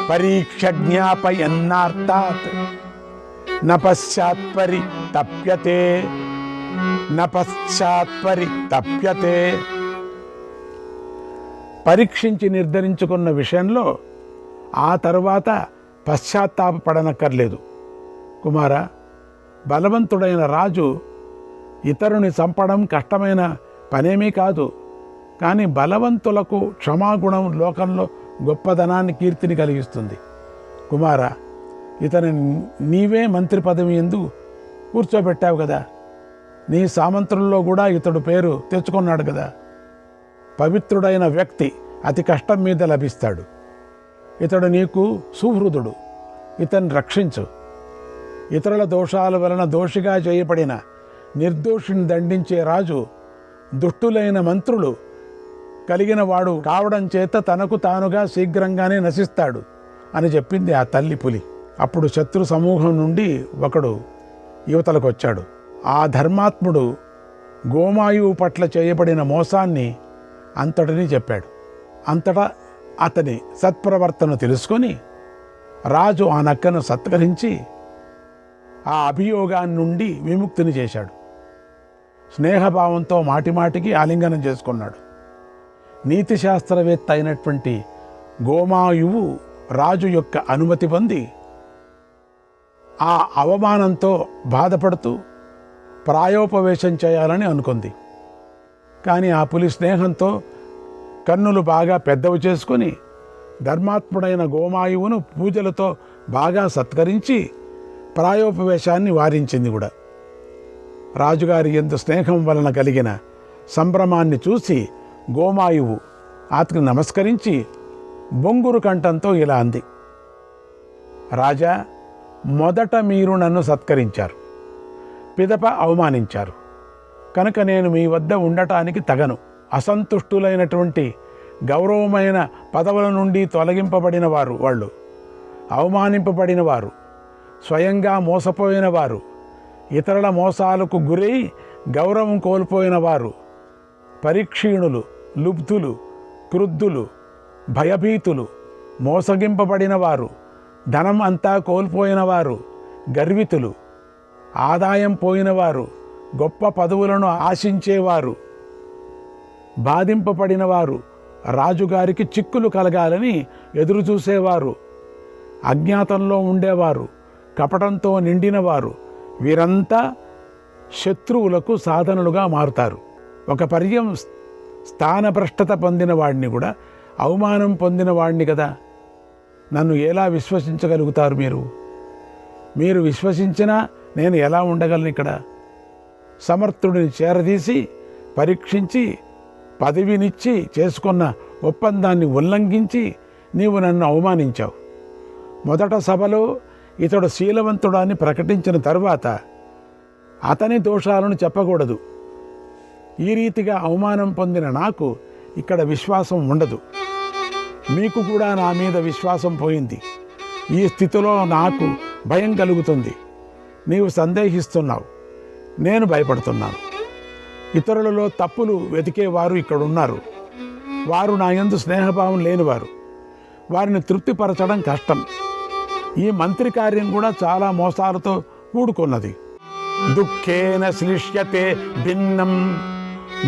పరీక్ష జ్ఞాపయన్నార్థాత్ న పశ్చాత్పరి తప్యతే న పశ్చాత్పరి తప్యతే. పరీక్షించి నిర్ధారించుకున్న విషయంలో ఆ తరువాత పశ్చాత్తాపపడనక్కర్లేదు. కుమార, బలవంతుడైన రాజు ఇతరుని చంపడం కష్టమైన పనేమీ కాదు. కానీ బలవంతులకు క్షమాగుణం లోకంలో గొప్పదనాన్ని, కీర్తిని కలిగిస్తుంది. కుమార, ఇతని నీవే మంత్రి పదవి ఎందు కూర్చోబెట్టావు కదా, నీ సామంతుల్లో కూడా ఇతడు పేరు తెచ్చుకున్నాడు కదా. పవిత్రుడైన వ్యక్తి అతి కష్టం మీద లభిస్తాడు. ఇతడు నీకు సుహృదుడు, ఇతన్ని రక్షించు. ఇతరుల దోషాల వలన దోషిగా చేయబడిన నిర్దోషిని దండించే రాజు దుష్టులైన మంత్రులు కలిగిన వాడు కావడం చేత తనకు తానుగా శీఘ్రంగానే నశిస్తాడు అని చెప్పింది ఆ తల్లి పులి. అప్పుడు శత్రు సమూహం నుండి ఒకడు యువతలకు వచ్చాడు. ఆ ధర్మాత్ముడు గోమాయువు పట్ల చేయబడిన మోసాన్ని అంతటినీ చెప్పాడు. అంతటా అతని సత్ప్రవర్తన తెలుసుకొని రాజు ఆ నక్కను సత్కరించి ఆ అభియోగాన్ని నుండి విముక్తిని చేశాడు. స్నేహభావంతో మాటిమాటికి ఆలింగనం చేసుకున్నాడు. నీతిశాస్త్రవేత్త అయినటువంటి గోమాయువు రాజు యొక్క అనుమతి పొంది ఆ అవమానంతో బాధపడుతూ ప్రాయోపవేశం చేయాలని అనుకుంది. కానీ ఆ పులి స్నేహంతో కన్నులు బాగా పెద్దవి చేసుకొని ధర్మాత్ముడైన గోమాయువును పూజలతో బాగా సత్కరించి ప్రాయోపవేశాన్ని వారించింది కూడా. రాజుగారి యందు స్నేహం వలన కలిగిన సంభ్రమాన్ని చూసి గోమాయువు అతనికి నమస్కరించి బొంగురు కంఠంతో ఇలా అంది: రాజా, మొదట మీరు నన్ను సత్కరించారు, పిదప అవమానించారు. కనుక నేను మీ వద్ద ఉండటానికి తగను. అసంతుష్టులైనటువంటి గౌరవమైన పదవుల నుండి తొలగింపబడిన వారు వాళ్ళు, అవమానింపబడిన వారు, స్వయంగా మోసపోయిన వారు, ఇతరుల మోసాలకు గురై గౌరవం కోల్పోయిన వారు, పరీక్షీణులు, లుబ్ధులు, క్రుద్ధులు, భయభీతులు, మోసగింపబడిన వారు, ధనం అంతా కోల్పోయిన వారు, గర్వితులు, ఆదాయం పోయినవారు, గొప్ప పదవులను ఆశించేవారు, బాధింపబడినవారు, రాజుగారికి చిక్కులు కలగాలని ఎదురుచూసేవారు, అజ్ఞాతంలో ఉండేవారు, కపటంతో నిండినవారు, వీరంతా శత్రువులకు సాధనలుగా మారుతారు. ఒక పర్యం స్థానభ్రష్టత పొందిన వాడిని కూడా అవమానం పొందిన వాడిని కదా. నన్ను ఎలా విశ్వసించగలుగుతారు మీరు? మీరు విశ్వసించినా నేను ఎలా ఉండగలను ఇక్కడ? సమర్థుడిని చేరదీసి పరీక్షించి పదవినిచ్చి చేసుకున్న ఒప్పందాన్ని ఉల్లంఘించి నీవు నన్ను అవమానించావు. మొదట సభలో ఇతడు శీలవంతుడాన్ని ప్రకటించిన తరువాత అతని దోషాలను చెప్పకూడదు. ఈ రీతిగా అవమానం పొందిన నాకు ఇక్కడ విశ్వాసం ఉండదు. మీకు కూడా నా మీద విశ్వాసం పోయింది. ఈ స్థితిలో నాకు భయం కలుగుతుంది. నీవు సందేహిస్తున్నావు, నేను భయపడుతున్నాను. ఇతరులలో తప్పులు వెతికేవారు ఇక్కడున్నారు. వారు నా యందు స్నేహభావం లేనివారు. వారిని తృప్తిపరచడం కష్టం. ఈ మంత్రి కార్యం కూడా చాలా మోసాలతో కూడుకున్నది. దుఃఖేన శ్లిష్యతే భిన్నం,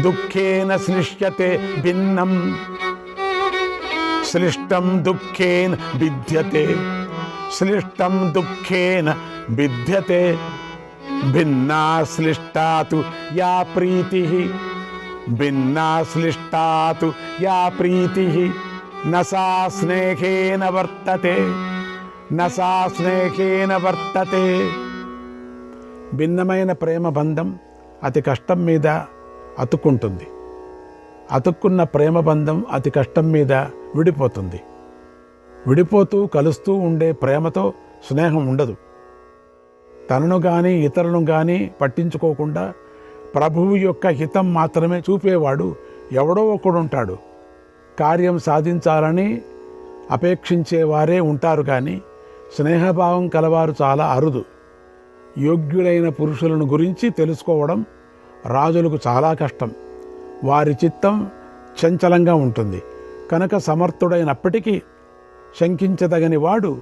దుఃఖేన శ్లిష్యతే భిన్నం, శ్లిష్టం దుఃఖేన బిధ్యతే, శ్లిష్టం దుఃఖేన బిధ్యతే. భిన్నా శ్లిష్టాతు యా ప్రీతిః, భిన్నా శ్లిష్టాతు యా ప్రీతిః, న సా స్నేహేన వర్తతే, న సా స్నేహేన వర్తతే. భిన్నమైన ప్రేమ బంధం అతి కష్టం మీద అతుక్కుంటుంది. అతుక్కున్న ప్రేమ బంధం అతి కష్టం మీద విడిపోతుంది. విడిపోతూ కలుస్తూ ఉండే ప్రేమతో స్నేహం ఉండదు. తనను కానీ ఇతరులను కానీ పట్టించుకోకుండా ప్రభువు యొక్క హితం మాత్రమే చూపేవాడు ఎవడో ఒకడుంటాడు. కార్యం సాధించాలని అపేక్షించేవారే ఉంటారు, కానీ స్నేహభావం కలవారు చాలా అరుదు. యోగ్యులైన పురుషులను గురించి తెలుసుకోవడం రాజులకు చాలా కష్టం. వారి చిత్తం చంచలంగా ఉంటుంది కనుక సమర్థుడైనప్పటికీ శంకించదగని వాడు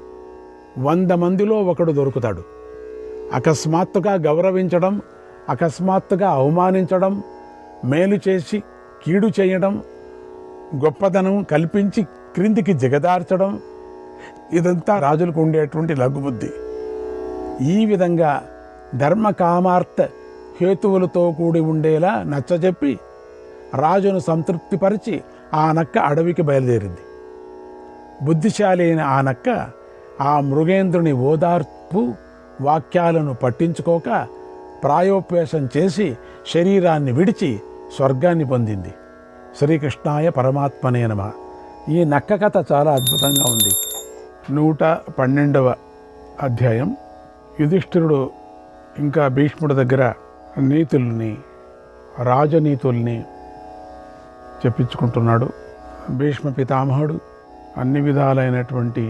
100 మందిలో ఒకడు దొరుకుతాడు. అకస్మాత్తుగా గౌరవించడం, అకస్మాత్తుగా అవమానించడం, మేలు చేసి కీడు చేయడం, గొప్పదనం కల్పించి క్రిందికి దిగదార్చడం, ఇదంతా రాజులకు ఉండేటువంటి లఘుబుద్ధి. ఈ విధంగా ధర్మకామార్థ హేతువులతో కూడి ఉండేలా నచ్చజెప్పి రాజును సంతృప్తిపరిచి ఆ నక్క అడవికి బయలుదేరింది. బుద్ధిశాలి అయిన ఆ నక్క ఆ మృగేంద్రుని ఓదార్పు వాక్యాలను పట్టించుకోక ప్రాయోపవేశం చేసి శరీరాన్ని విడిచి స్వర్గాన్ని పొందింది. శ్రీకృష్ణాయ పరమాత్మనే నమః. ఈ నక్క కథ చాలా అద్భుతంగా ఉంది. 112వ అధ్యాయం. యుధిష్ఠిరుడు ఇంకా భీష్ముడి దగ్గర నీతుల్ని, రాజనీతుల్ని చెప్పించుకుంటున్నాడు. భీష్మ పితామహుడు అన్ని విధాలైనటువంటి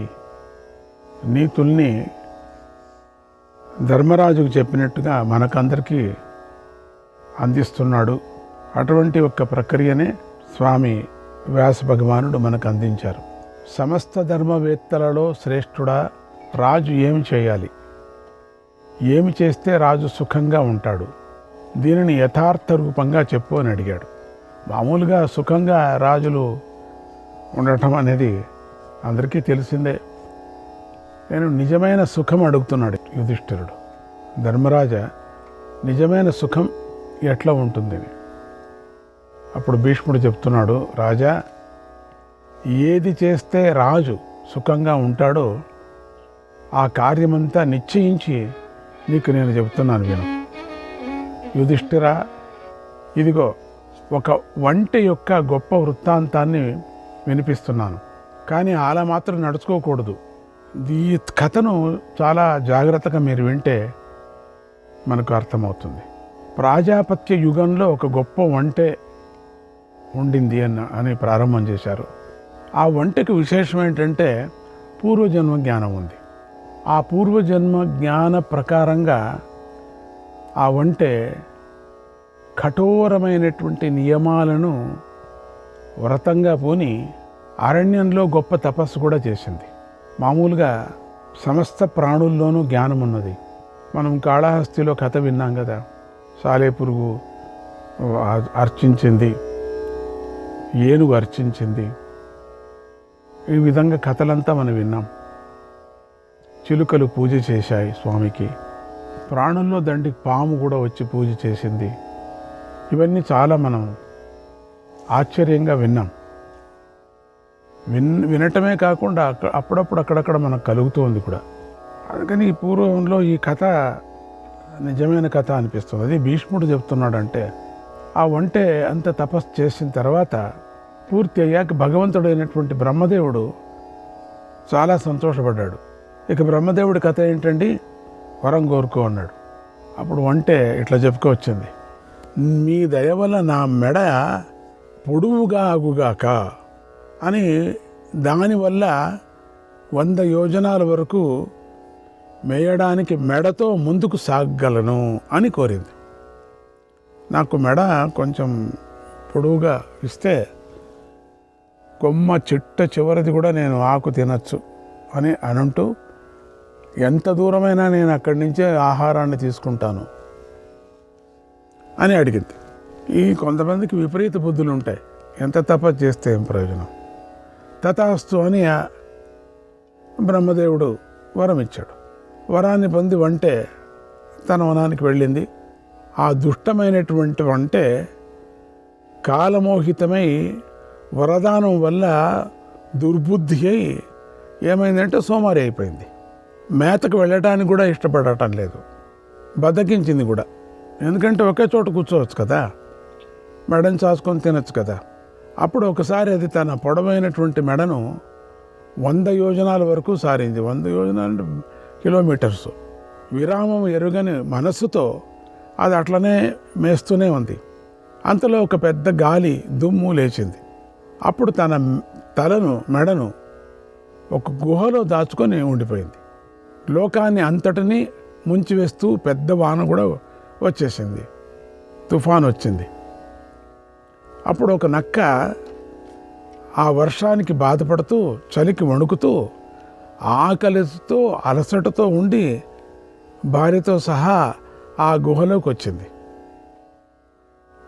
నీతుల్ని ధర్మరాజుకు చెప్పినట్టుగా మనకందరికీ అందిస్తున్నాడు. అటువంటి ఒక ప్రక్రియనే స్వామి వ్యాస భగవానుడు మనకు అందించారు. సమస్త ధర్మవేత్తలలో శ్రేష్ఠుడా, రాజు ఏమి చేయాలి, ఏమి చేస్తే రాజు సుఖంగా ఉంటాడు, దీనిని యథార్థ రూపంగా చెప్పు అని అడిగాడు. మామూలుగా సుఖంగా రాజులు ఉండటం అనేది అందరికీ తెలిసిందే. నేను నిజమైన సుఖం అడుగుతున్నాడు యుధిష్ఠిరుడు. ధర్మరాజ, నిజమైన సుఖం ఎట్లా ఉంటుందని. అప్పుడు భీష్ముడు చెప్తున్నాడు, రాజా, ఏది చేస్తే రాజు సుఖంగా ఉంటాడో ఆ కార్యమంతా నిశ్చయించి నీకు నేను చెప్తున్నాను విను. యుధిష్ఠిరా, ఇదిగో ఒక వంటి యొక్క గొప్ప వృత్తాంతాన్ని వినిపిస్తున్నాను. కానీ అలా మాత్రం నడుచుకోకూడదు. ఈ కథను చాలా జాగ్రత్తగా మీరు వింటే మనకు అర్థమవుతుంది. ప్రాజాపత్య యుగంలో ఒక గొప్ప వంటే ఉండింది అని ప్రారంభం చేశారు. ఆ వంటకి విశేషం ఏంటంటే పూర్వజన్మ జ్ఞానం ఉంది. ఆ పూర్వజన్మ జ్ఞాన ప్రకారంగా ఆ వంటే కఠోరమైనటువంటి నియమాలను వ్రతంగా పూని అరణ్యంలో గొప్ప తపస్సు కూడా చేసింది. మామూలుగా సమస్త ప్రాణుల్లోనూ జ్ఞానం ఉన్నది. మనం కాళహస్తిలో కథ విన్నాం కదా, సాలెపురుగు అర్చించింది, ఏనుగు అర్చించింది, ఈ విధంగా కథలంతా మనం విన్నాం. చిలుకలు పూజ చేశాయి స్వామికి, ప్రాణుల్లో దండికి పాము కూడా వచ్చి పూజ చేసింది. ఇవన్నీ చాలా మనం ఆశ్చర్యంగా విన్నాం. వినటమే కాకుండా అప్పుడప్పుడు అక్కడక్కడ మనకు కలుగుతుంది కూడా. అందుకని ఈ పూర్వంలో ఈ కథ నిజమైన కథ అనిపిస్తుంది. అది భీష్ముడు చెప్తున్నాడంటే, ఆ వంటే అంత తపస్సు చేసిన తర్వాత పూర్తి అయ్యాక భగవంతుడైనటువంటి బ్రహ్మదేవుడు చాలా సంతోషపడ్డాడు. ఇక బ్రహ్మదేవుడి కథ ఏంటండి, వరం కోరుకో అన్నాడు. అప్పుడు వంటే ఇట్లా చెప్పుకోవచ్చింది, మీ దయ వల్ల నా మెడ పొడువుగా ఆగుగాక అని, దానివల్ల 100 యోజనాల వరకు మేయడానికి మెడతో ముందుకు సాగగలను అని కోరింది. నాకు మెడ కొంచెం పొడవుగా ఇస్తే కొమ్మ చిట్ట చివరిది కూడా నేను ఆకు తినచ్చు అని అనంటూ, ఎంత దూరమైనా నేను అక్కడి నుంచే ఆహారాన్ని తీసుకుంటాను అని అడిగింది. ఈ కొంతమందికి విపరీత బుద్ధులు ఉంటాయి. ఎంత తపస్సు చేస్తే ఏం ప్రయోజనం. తథాస్తు అని బ్రహ్మదేవుడు వరం ఇచ్చాడు. వరాన్ని పొంది వంటే తన వనానికి వెళ్ళింది. ఆ దుష్టమైనటువంటి వంటే కాలమోహితమై వరదానం వల్ల దుర్బుద్ధి అయి ఏమైందంటే సోమారి అయిపోయింది. మేతకు వెళ్ళటానికి కూడా ఇష్టపడటం లేదు, బద్దకించింది కూడా. ఎందుకంటే ఒకే చోట కూర్చోవచ్చు కదా, మెడను చాసుకొని తినచ్చు కదా. అప్పుడు ఒకసారి అది తన పొడవైనటువంటి మెడను 100 యోజనాల వరకు సారింది. 100 యోజనాలు కిలోమీటర్స్. విరామం ఎరుగని మనస్సుతో అది అట్లనే మేస్తూనే ఉంది. అంతలో ఒక పెద్ద గాలి దుమ్ము లేచింది. అప్పుడు తన మెడను ఒక గుహలో దాచుకొని ఉండిపోయింది. లోకాన్ని అంతటినీ ముంచివేస్తూ పెద్ద వాన కూడా వచ్చేసింది, తుఫాన్ వచ్చింది. అప్పుడు ఒక నక్క ఆ వర్షానికి బాధపడుతూ, చలికి వణుకుతూ, ఆకలితో అలసటతో ఉండి భార్యతో సహా ఆ గుహలోకి వచ్చింది.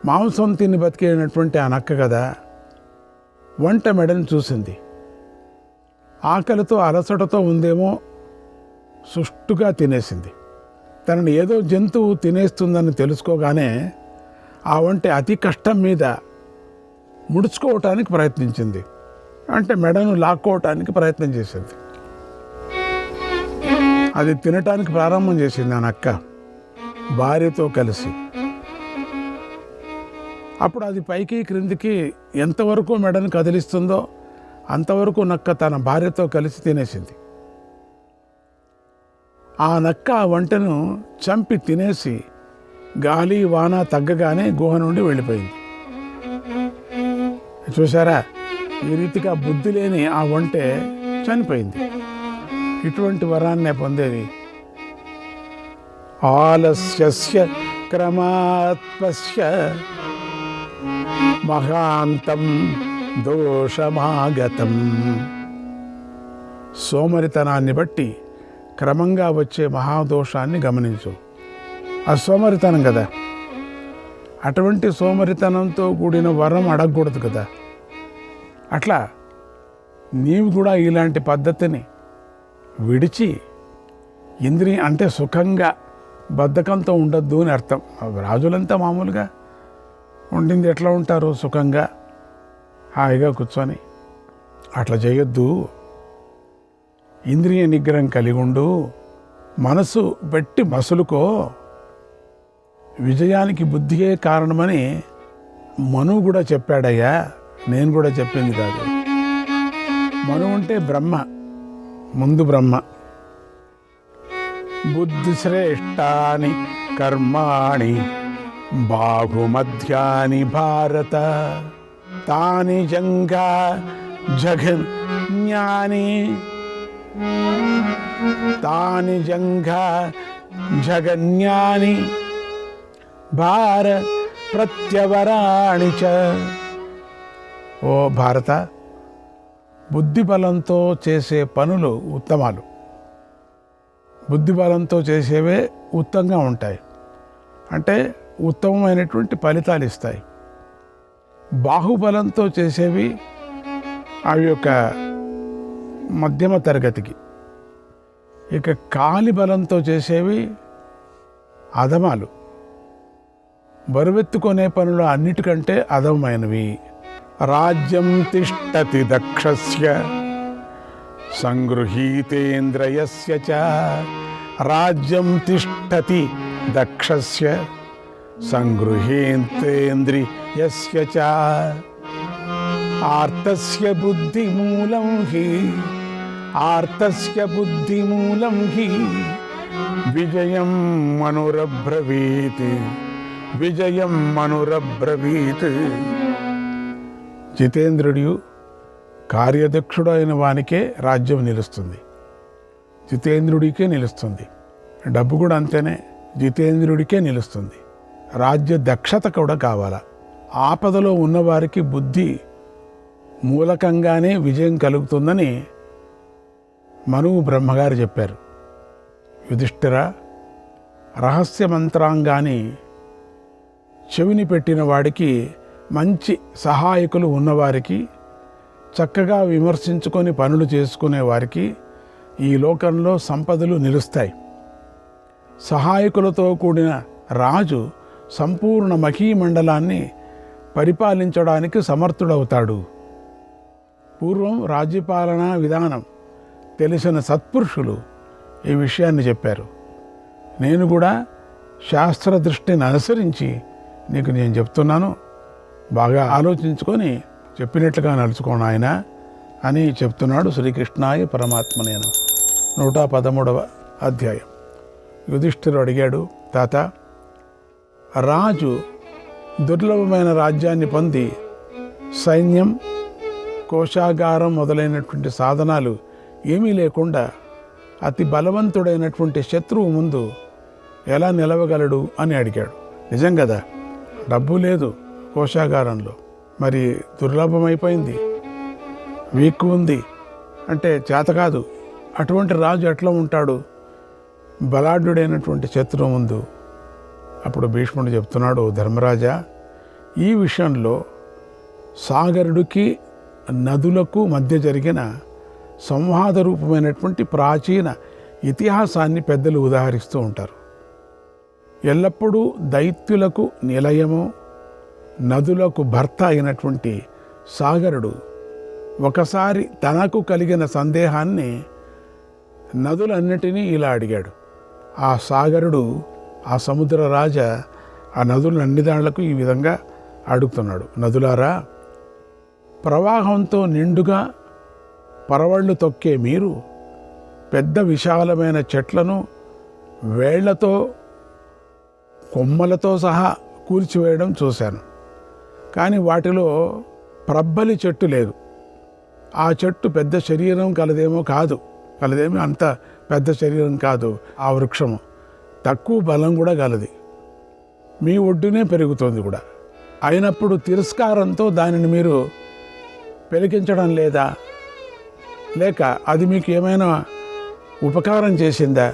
మాంసం తిని బతికేనటువంటి ఆ నక్క కదా, వంట మెడని చూసింది. ఆకలితో అలసటతో ఉందేమో, సుష్టుగా తినేసింది. తనని ఏదో జంతువు తినేస్తుందని తెలుసుకోగానే ఆ వంట అతి కష్టం మీద ముడుచుకోవటానికి ప్రయత్నించింది. అంటే మెడను లాక్కోవటానికి ప్రయత్నం చేసింది. అది తినటానికి ప్రారంభం చేసింది ఆ నక్క భార్యతో కలిసి. అప్పుడు అది పైకి క్రిందికి ఎంతవరకు మెడను కదిలిస్తుందో అంతవరకు నక్క తన భార్యతో కలిసి తినేసింది. ఆ నక్క ఆ వంటను చంపి తినేసి గాలి వాన తగ్గగానే గుహ నుండి వెళ్ళిపోయింది. చూసారా, ఈ రీతిగా బుద్ధి లేని ఆ వంటే చనిపోయింది. ఇటువంటి వరాన్నే పొందేది. ఆలస్యస్య క్రమాత్పస్య మహాంతం దోషమాగతం. సోమరితనాన్ని బట్టి క్రమంగా వచ్చే మహాదోషాన్ని గమనించు. ఆ సోమరితనం కదా, అటువంటి సోమరితనంతో కూడిన వరం అడగకూడదు కదా. అట్లా నీవు కూడా ఇలాంటి పద్ధతిని విడిచి ఇంద్రియ అంటే సుఖంగా బద్ధకంతో ఉండొద్దు అని అర్థం. రాజులంతా మామూలుగా ఉండింది ఎట్లా ఉంటారు, సుఖంగా హాయిగా కూర్చొని. అట్లా చేయొద్దు. ఇంద్రియ నిగ్రహం కలిగి ఉండు. మనసు పెట్టి మసులుకో. విజయానికి బుద్ధియే కారణమని మనువు కూడా చెప్పాడయ్యా, నేను కూడా చెప్పింది కాదు. మనువు అంటే బ్రహ్మ, ముందు బ్రహ్మ. బుద్ధిశ్రేష్టాని కర్మాణి బాహుమధ్యాని భారత తాని జంగా జగజ్ఞాని తాని జంగా జగజ్ఞాని భార ప్రత్యవరాణి చ. ఓ భారత, బుద్ధి బలంతో చేసే పనులు ఉత్తమాలు. బుద్ధి బలంతో చేసేవే ఉత్తమంగా ఉంటాయి, అంటే ఉత్తమమైనటువంటి ఫలితాలు ఇస్తాయి. బాహుబలంతో చేసేవి అవి యొక్క మధ్యమ తరగతికి. ఇక కాలి బలంతో చేసేవి అధమాలు. బరువెత్తుకునే పనులు అన్నిటికంటే అధమైనవి. రాజ్యం తిష్టతి దక్షస్య సంగృహీతేంద్రియస్య చ. రాజ్యం తిష్టతి దక్షస్య సంగృహీతేంద్రియస్య చ. ఆర్తస్య బుద్ధిమూలం హి ఆర్తస్య బుద్ధిమూలం హి విజయం మనురబ్రవీత్ విజయం మనురబ్రవీత్. జితేంద్రుడు కార్యదక్షుడు అయిన వానికే రాజ్యం నిలుస్తుంది, జితేంద్రుడికే నిలుస్తుంది. డబ్బు కూడా అంతేనే, జితేంద్రుడికే నిలుస్తుంది. రాజ్య దక్షత కూడా కావాలా. ఆపదలో ఉన్నవారికి బుద్ధి మూలకంగానే విజయం కలుగుతుందని మనువు బ్రహ్మగారు చెప్పారు. యుధిష్ఠిర, రహస్య మంత్రాంగాన్ని చెవిని పెట్టిన వాడికి, మంచి సహాయకులు ఉన్నవారికి, చక్కగా విమర్శించుకొని పనులు చేసుకునే వారికి ఈ లోకంలో సంపదలు నిలుస్తాయి. సహాయకులతో కూడిన రాజు సంపూర్ణ మహీమండలాన్ని పరిపాలించడానికి సమర్థుడవుతాడు. పూర్వం రాజ్యపాలనా విధానం తెలిసిన సత్పురుషులు ఈ విషయాన్ని చెప్పారు. నేను కూడా శాస్త్ర దృష్టిని అనుసరించి నీకు నేను చెప్తున్నాను, బాగా ఆలోచించుకొని చెప్పినట్లుగా నడుచుకోను ఆయన అని చెప్తున్నాడు. శ్రీకృష్ణాయ పరమాత్మనే నమః. 113వ అధ్యాయం. యుధిష్ఠిరుడు అడిగాడు, తాత, రాజు దుర్లభమైన రాజ్యాన్ని పొంది సైన్యం, కోశాగారం మొదలైనటువంటి సాధనాలు ఏమీ లేకుండా అతి బలవంతుడైనటువంటి శత్రువు ముందు ఎలా నిలవగలడు అని అడిగాడు. నిజం కదా, డబ్బు లేదు కోశాగారంలో, మరి దుర్లభమైపోయింది. వీక్కు ఉంది అంటే చేత కాదు. అటువంటి రాజు ఎట్లా ఉంటాడు బలాఢ్యుడైనటువంటి శత్రువు ముందు? అప్పుడు భీష్ముడు చెప్తున్నాడు, ధర్మరాజా, ఈ విషయంలో సాగరుడికి నదులకు మధ్య జరిగిన సంవాద రూపమైనటువంటి ప్రాచీన ఇతిహాసాన్ని పెద్దలు ఉదాహరిస్తూ ఉంటారు. ఎల్లప్పుడూ దైత్యులకు నిలయము, నదులకు భర్త అయినటువంటి సాగరుడు ఒకసారి తనకు కలిగిన సందేహాన్ని నదులన్నిటినీ ఇలా అడిగాడు. ఆ సాగరుడు, ఆ సముద్ర రాజ ఆ నదులన్ని దాళ్లకు ఈ విధంగా అడుగుతున్నాడు, నదులారా, ప్రవాహంతో నిండుగా పరవళ్ళు తొక్కే మీరు పెద్ద విశాలమైన చెట్లను వేళ్లతో కొమ్మలతో సహా కూల్చివేయడం చూశాను. కానీ వాటిలో ప్రబ్బలి చెట్టు లేదు. ఆ చెట్టు పెద్ద శరీరం కలదేమో అంత పెద్ద శరీరం కాదు. ఆ వృక్షము తక్కువ బలం కూడా కలది. మీ ఒడ్డునే పెరుగుతోంది కూడా. అయినప్పుడు తిరస్కారంతో దానిని మీరు పెలికించడం లేదా? లేక అది మీకు ఏమైనా ఉపకారం చేసిందా?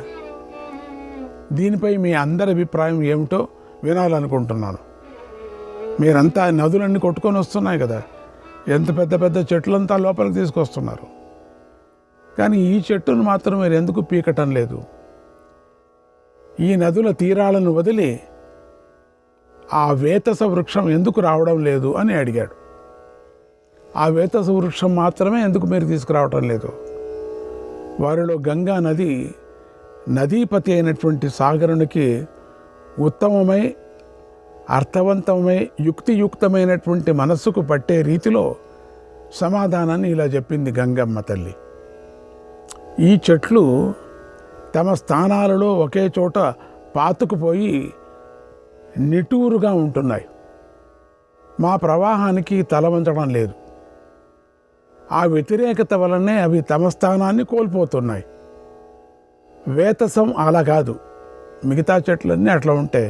దీనిపై మీ అందరి అభిప్రాయం ఏమిటో వినాలనుకుంటున్నాను. మీరంతా నదులన్నీ కొట్టుకొని వస్తున్నాయి కదా, ఎంత పెద్ద పెద్ద చెట్లంతా లోపలికి తీసుకొస్తున్నారు. కానీ ఈ చెట్టును మాత్రం మీరు ఎందుకు పీకటం లేదు? ఈ నదుల తీరాలను వదిలి ఆ వేతస వృక్షం ఎందుకు రావడం లేదు అని అడిగాడు. ఆ వేతస వృక్షం మాత్రమే ఎందుకు మీరు తీసుకురావటం లేదు? వారిలో గంగా నది నదీపతి అయినటువంటి సాగరునికి ఉత్తమమై అర్థవంతమై యుక్తియుక్తమైనటువంటి మనస్సుకు పట్టే రీతిలో సమాధానాన్ని ఇలా చెప్పింది గంగమ్మ తల్లి. ఈ చెట్లు తమ స్థానాలలో ఒకే చోట పాతుకుపోయి నిటూరుగా ఉంటున్నాయి. మా ప్రవాహానికి తల వంచడం లేదు. ఆ వ్యతిరేకత వలనే అవి తమ స్థానాన్ని కోల్పోతున్నాయి. వేతసం అలా కాదు. మిగతా చెట్లన్నీ అట్లా ఉంటే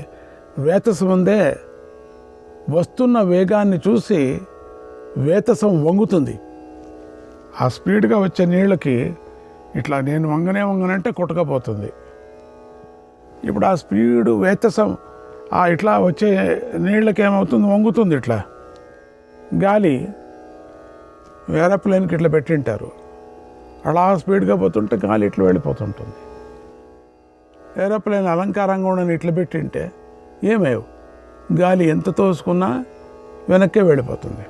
వేతసం ఉందే, వస్తున్న వేగాన్ని చూసి వేతసం వంగుతుంది. ఆ స్పీడ్గా వచ్చే నీళ్ళకి ఇట్లా నేను వంగనంటే కొట్టకపోతుంది. ఇప్పుడు ఆ స్పీడు వేతసం ఇట్లా వచ్చే నీళ్ళకి ఏమవుతుంది, వంగుతుంది. ఇట్లా గాలి ఏరోప్లేన్కి ఇట్లా పెట్టింటారు, అలా స్పీడ్గా పోతుంటే గాలి ఇట్లా వెళ్ళిపోతుంటుంది. ఏరోప్లేన్ అలంకారంగా ఉండని ఇట్లా పెట్టింటే ఏమేవు, గాలి ఎంత తోసుకున్నా వెనక్కే వెళ్ళిపోతుంది.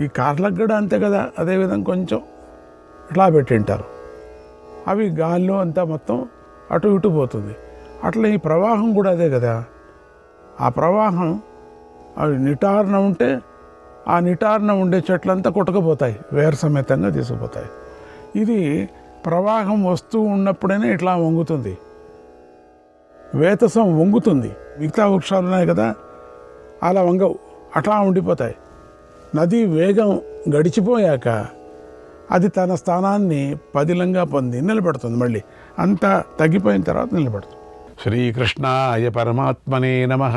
ఈ కార్లకు కూడా అంతే కదా, అదేవిధంగా కొంచెం ఇట్లా పెట్టింటారు, అవి గాలిలో అంతా మొత్తం అటు ఇటు పోతుంది. అట్లా ఈ ప్రవాహం కూడా అదే కదా. ఆ ప్రవాహం అవి నిటారున ఉంటే ఆ నిటారున ఉండే చెట్లంతా కొట్టుకుపోతాయి, వేరు సమేతంగా తీసుకుపోతాయి. ఇది ప్రవాహం వస్తూ ఉన్నప్పుడైనా ఇట్లా వంగుతుంది, వేతసం వంగుతుంది. మిగతా వృక్షాలు ఉన్నాయి కదా, అలా వంగవు, అట్లా ఉండిపోతాయి. నది వేగం గడిచిపోయాక అది తన స్థానాన్ని పదిలంగా పొంది నిలబడుతుంది. మళ్ళీ అంతా తగ్గిపోయిన తర్వాత నిలబడుతుంది. శ్రీకృష్ణాయ పరమాత్మనే నమః.